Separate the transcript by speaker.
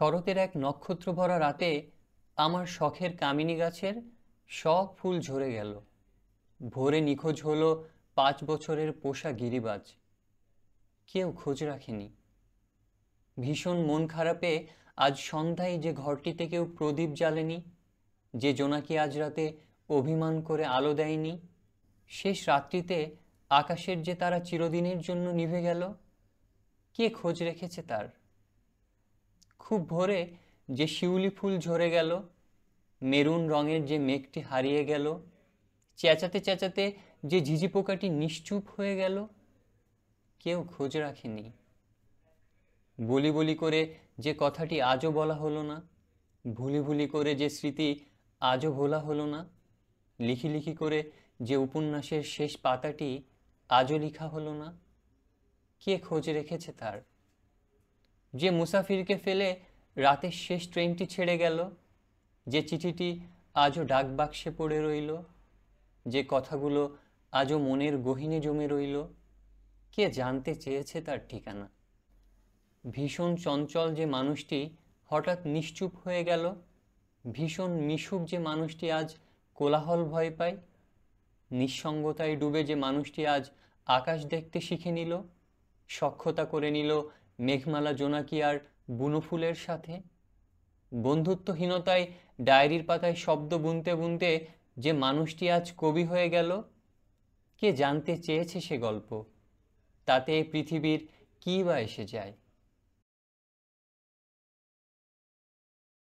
Speaker 1: শরতের এক নক্ষত্রভরা রাতে আমার শখের কামিনী গাছের সব ফুল ঝরে গেল। ভোরে নিখোঁজ হলো 5 বছরের পোষা গিরিবাজ। কেউ খোঁজ রাখেনি। ভীষণ মন খারাপে আজ সন্ধ্যায় যে ঘরটিতে কেউ প্রদীপ জ্বালেনি, যে জোনাকি আজ রাতে অভিমান করে আলো দেয়নি, শেষ রাত্রিতে আকাশের যে তারা চিরদিনের জন্য নিভে গেল, কে খোঁজ রেখেছে তার? খুব ভোরে যে শিউলি ফুল ঝরে গেল, মেরুন রঙের যে মেঘটি হারিয়ে গেল, চেঁচাতে চেঁচাতে যে ঝিঝি পোকাটি নিশ্চুপ হয়ে গেল, কেউ খোঁজ রাখেনি। বলি বলি করে যে কথাটি আজও বলা হলো না, ভুলি ভুলি করে যে স্মৃতি আজও ভোলা হলো না, লিখি লিখি করে যে উপন্যাসের শেষ পাতাটি আজও লেখা হলো না, কে খোঁজ রেখেছে তার? যে মুসাফিরকে ফেলে রাতের শেষ ট্রেনটি ছেড়ে গেল, যে চিঠিটি আজও ডাক বাক্সে পড়ে রইল, যে কথাগুলো আজও মনের গহীনে জমে রইল, কে জানতে চেয়েছে তার ঠিকানা? ভীষণ চঞ্চল যে মানুষটি হঠাৎ নিশ্চুপ হয়ে গেল, ভীষণ মিশুক যে মানুষটি আজ কোলাহল ভয় পায়, নিঃসঙ্গতায় ডুবে যে মানুষটি আজ আকাশ দেখতে শিখে নিল, সখ্যতা করে নিল মেঘমালা জোনাকি আর বুনো ফুলের সাথে, বন্ধুত্বহীনতায় ডায়েরির পাতায় শব্দ বুনতে বুনতে যে মানুষটি আজ কবি হয়ে গেল, কে জানতে চেয়েছে সে গল্প? তাতে পৃথিবীর কী বা এসে যায়?